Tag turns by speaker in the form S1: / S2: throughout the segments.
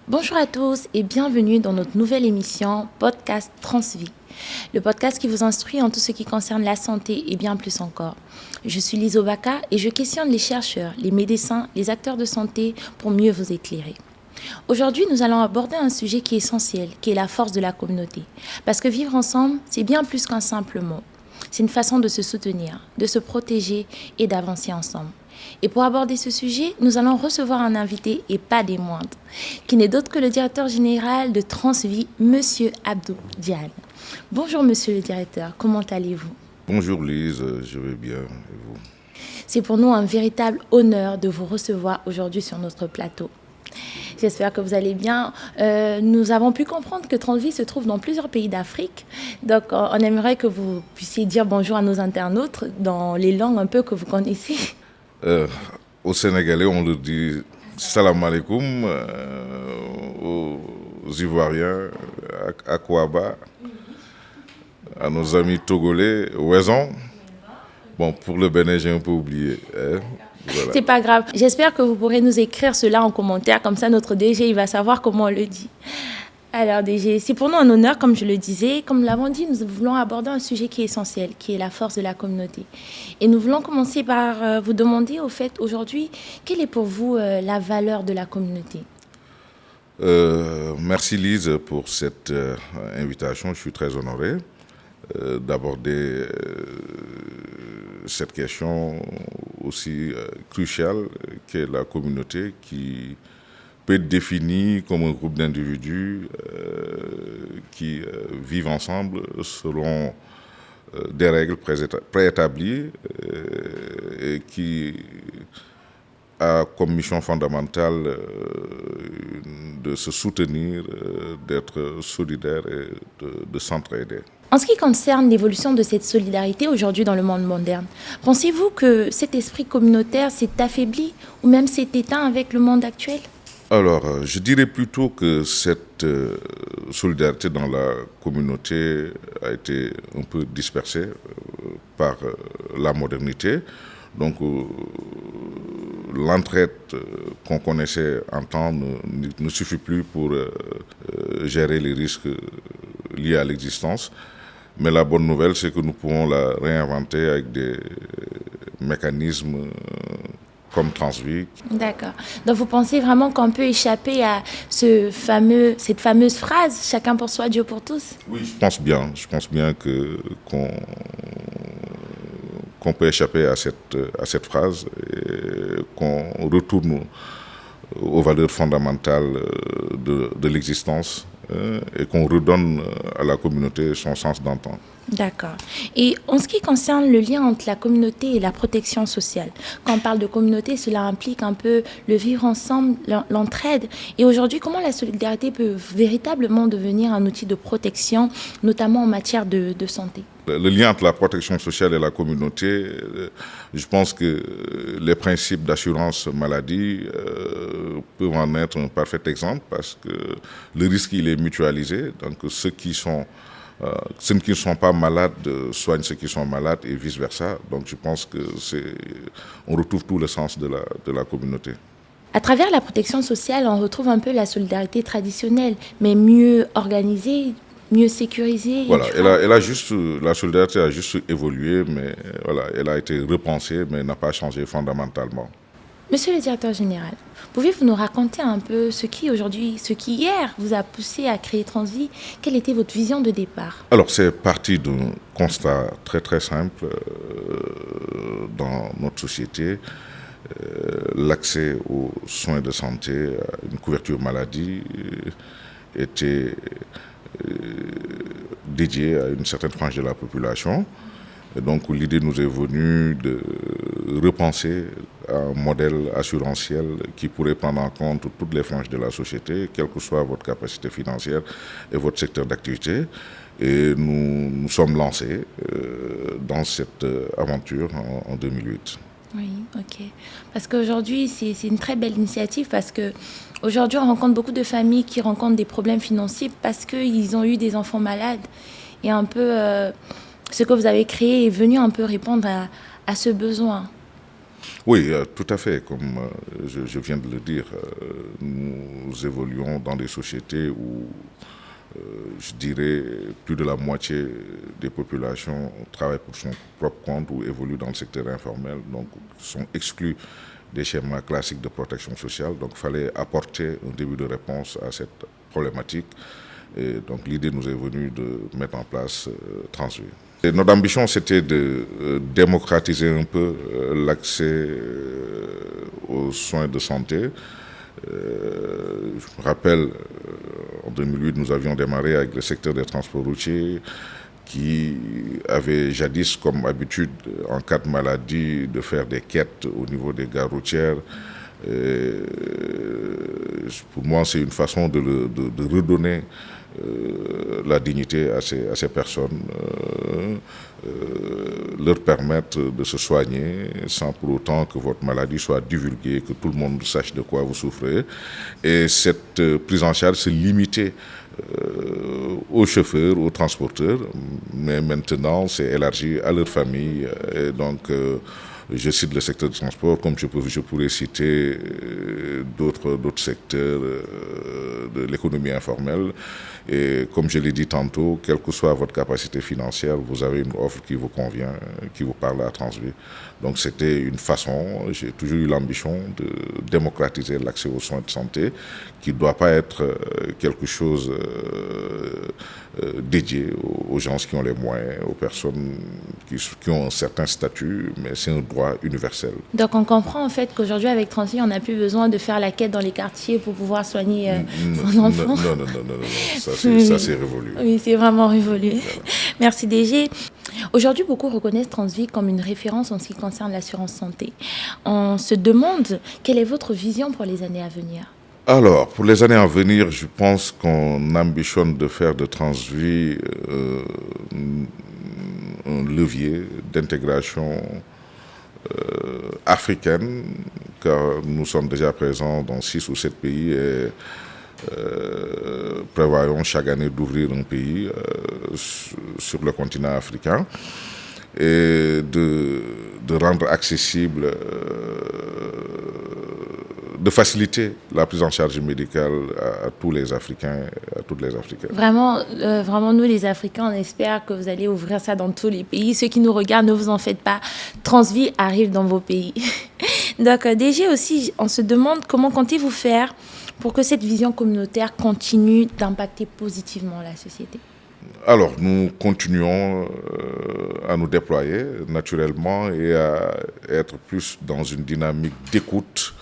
S1: Bonjour à tous et bienvenue dans notre nouvelle émission Podcast Transvie. Le podcast qui vous instruit en tout ce qui concerne la santé et bien plus encore. Je suis Lise Obaka et je questionne les chercheurs, les médecins, les acteurs de santé pour mieux vous éclairer. Aujourd'hui, nous allons aborder un sujet qui est essentiel, qui est la force de la communauté. Parce que vivre ensemble, c'est bien plus qu'un simple mot. C'est une façon de se soutenir, de se protéger et d'avancer ensemble. Et pour aborder ce sujet, nous allons recevoir un invité et pas des moindres, qui n'est d'autre que le directeur général de Transvie, Monsieur Abdou Diane. Bonjour Monsieur le directeur, comment allez-vous?
S2: Bonjour Lise, je vais bien et vous?
S1: C'est pour nous un véritable honneur de vous recevoir aujourd'hui sur notre plateau. J'espère que vous allez bien. Nous avons pu comprendre que Transvie se trouve dans plusieurs pays d'Afrique. Donc, on aimerait que vous puissiez dire bonjour à nos internautes dans les langues un peu que vous connaissez.
S2: Au Sénégalais, on le dit salam alaikum, aux Ivoiriens, à Kouaba, à nos amis togolais, Ouezon. Bon, pour le Bénin, j'ai un peu oublié. Voilà.
S1: C'est pas grave. J'espère que vous pourrez nous écrire cela en commentaire. Comme ça, notre DG, il va savoir comment on le dit. Alors, DG, c'est pour nous un honneur, comme je le disais. Comme nous l'avons dit, nous voulons aborder un sujet qui est essentiel, qui est la force de la communauté. Et nous voulons commencer par vous demander, au fait, aujourd'hui, quelle est pour vous la valeur de la communauté?
S2: Merci Lise pour cette invitation. Je suis très honoré d'aborder cette question aussi cruciale qu'est la communauté, qui peut être définie comme un groupe d'individus qui vivent ensemble selon des règles préétablies et qui a comme mission fondamentale de se soutenir, d'être solidaire et de s'entraider.
S1: En ce qui concerne l'évolution de cette solidarité aujourd'hui dans le monde moderne, pensez-vous que cet esprit communautaire s'est affaibli ou même s'est éteint avec le monde actuel?
S2: Alors, je dirais plutôt que cette solidarité dans la communauté a été un peu dispersée par la modernité. Donc, l'entraide qu'on connaissait en temps ne suffit plus pour gérer les risques liés à l'existence. Mais la bonne nouvelle, c'est que nous pouvons la réinventer avec des mécanismes comme Transvie.
S1: D'accord. Donc vous pensez vraiment qu'on peut échapper à cette fameuse phrase « chacun pour soi, Dieu pour tous » ?
S2: Oui, je pense bien qu'on peut échapper à cette phrase et qu'on retourne aux valeurs fondamentales de l'existence et qu'on redonne à la communauté son sens d'antan.
S1: D'accord. Et en ce qui concerne le lien entre la communauté et la protection sociale, quand on parle de communauté, cela implique un peu le vivre ensemble, l'entraide. Et aujourd'hui, comment la solidarité peut véritablement devenir un outil de protection, notamment en matière de santé ?
S2: Le lien entre la protection sociale et la communauté, je pense que les principes d'assurance maladie peuvent en être un parfait exemple parce que le risque, il est mutualisé. Donc ceux qui ne sont pas malades soignent ceux qui sont malades et vice-versa. Donc je pense qu'on retrouve tout le sens de la communauté.
S1: À travers la protection sociale, on retrouve un peu la solidarité traditionnelle, mais mieux organisée, mieux sécurisée.
S2: Voilà, la solidarité a juste évolué, mais voilà, elle a été repensée, mais n'a pas changé fondamentalement.
S1: Monsieur le directeur général, pouvez-vous nous raconter un peu ce qui hier vous a poussé à créer Transvie? Quelle était votre vision de départ?
S2: Alors, c'est parti d'un constat très très simple dans notre société. L'accès aux soins de santé, à une couverture maladie, était dédié à une certaine frange de la population. Et donc l'idée nous est venue de repenser un modèle assurantiel qui pourrait prendre en compte toutes les franges de la société, quelle que soit votre capacité financière et votre secteur d'activité. Et nous sommes lancés dans cette aventure en 2008.
S1: Oui, ok. Parce qu'aujourd'hui, c'est une très belle initiative parce qu'aujourd'hui, on rencontre beaucoup de familles qui rencontrent des problèmes financiers parce qu'ils ont eu des enfants malades. Et un peu, ce que vous avez créé est venu un peu répondre à ce besoin.
S2: Oui, tout à fait. Comme je viens de le dire, nous nous évoluons dans des sociétés où, je dirais, plus de la moitié des populations travaillent pour son propre compte ou évoluent dans le secteur informel, donc sont exclus des schémas classiques de protection sociale. Donc il fallait apporter un début de réponse à cette problématique. Et donc l'idée nous est venue de mettre en place Transvie. Et notre ambition, c'était de démocratiser un peu l'accès aux soins de santé. Je me rappelle, en 2008, nous avions démarré avec le secteur des transports routiers qui avait jadis comme habitude, en cas de maladie, de faire des quêtes au niveau des gares routières. Pour moi, c'est une façon de redonner la dignité à ces personnes, leur permettre de se soigner sans pour autant que votre maladie soit divulguée, que tout le monde sache de quoi vous souffrez. Et cette prise en charge se limitait aux chauffeurs, aux transporteurs, mais maintenant c'est élargi à leur famille. Et donc, je cite le secteur du transport, comme je pourrais citer d'autres secteurs de l'économie informelle. Et comme je l'ai dit tantôt, quelle que soit votre capacité financière, vous avez une offre qui vous convient, qui vous parle à Transvie. Donc c'était une façon, j'ai toujours eu l'ambition de démocratiser l'accès aux soins de santé, qui ne doit pas être quelque chose dédié aux gens qui ont les moyens, aux personnes qui ont un certain statut, mais c'est un droit universel.
S1: Donc on comprend en fait qu'aujourd'hui avec Transvie, on n'a plus besoin de faire la quête dans les quartiers pour pouvoir soigner son enfant.
S2: Non, ça c'est révolu.
S1: Oui, c'est vraiment révolu. Voilà. Merci DG. Aujourd'hui, beaucoup reconnaissent Transvie comme une référence en ce qui concerne l'assurance santé. On se demande quelle est votre vision pour les années à venir?
S2: Alors, pour les années à venir, je pense qu'on ambitionne de faire de Transvie un levier d'intégration africaine, car nous sommes déjà présents dans 6 ou 7 pays et prévoyons chaque année d'ouvrir un pays sur le continent africain et de rendre accessible, de faciliter la prise en charge médicale à tous les Africains, à toutes les Africaines.
S1: Vraiment, nous les Africains, on espère que vous allez ouvrir ça dans tous les pays. Ceux qui nous regardent, ne vous en faites pas. Transvie arrive dans vos pays. Donc, DG aussi, on se demande comment comptez-vous faire pour que cette vision communautaire continue d'impacter positivement la société?
S2: Alors, nous continuons à nous déployer naturellement et à être plus dans une dynamique d'écoute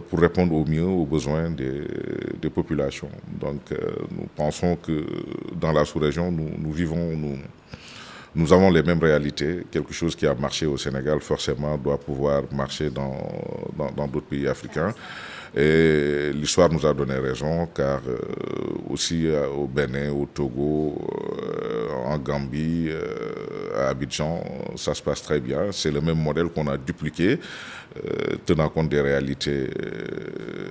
S2: pour répondre au mieux aux besoins des populations. Donc, nous pensons que dans la sous-région, nous avons les mêmes réalités. Quelque chose qui a marché au Sénégal, forcément, doit pouvoir marcher dans d'autres pays africains. Et l'histoire nous a donné raison, car aussi au Bénin, au Togo, en Gambie, à Abidjan, ça se passe très bien. C'est le même modèle qu'on a dupliqué, tenant compte des réalités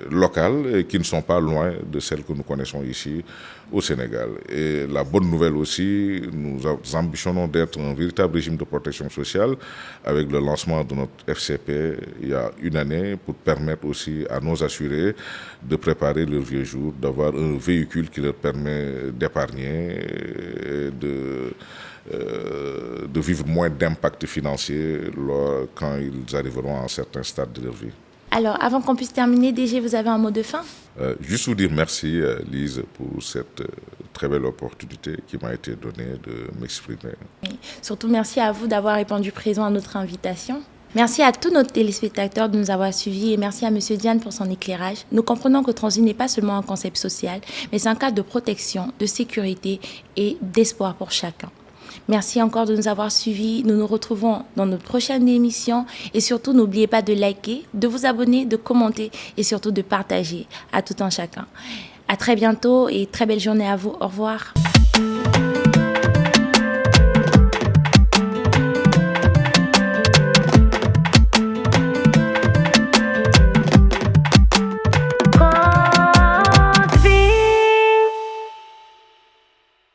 S2: locales qui ne sont pas loin de celles que nous connaissons ici au Sénégal. Et la bonne nouvelle aussi, nous ambitionnons d'être un véritable régime de protection sociale avec le lancement de notre FCP il y a une année pour permettre aussi à nos assurés de préparer leur vieux jour, d'avoir un véhicule qui leur permet d'épargner, de vivre moins d'impact financier quand ils arriveront à un certain stade de leur vie.
S1: Alors, avant qu'on puisse terminer, DG, vous avez un mot de fin?
S2: Juste vous dire merci, Lise, pour cette très belle opportunité qui m'a été donnée de m'exprimer.
S1: Et surtout, merci à vous d'avoir répondu présent à notre invitation. Merci à tous nos téléspectateurs de nous avoir suivis et merci à M. Diane pour son éclairage. Nous comprenons que Transvie n'est pas seulement un concept social, mais c'est un cadre de protection, de sécurité et d'espoir pour chacun. Merci encore de nous avoir suivis. Nous nous retrouvons dans notre prochaine émission. Et surtout, n'oubliez pas de liker, de vous abonner, de commenter et surtout de partager à tout un chacun. À très bientôt et très belle journée à vous. Au revoir.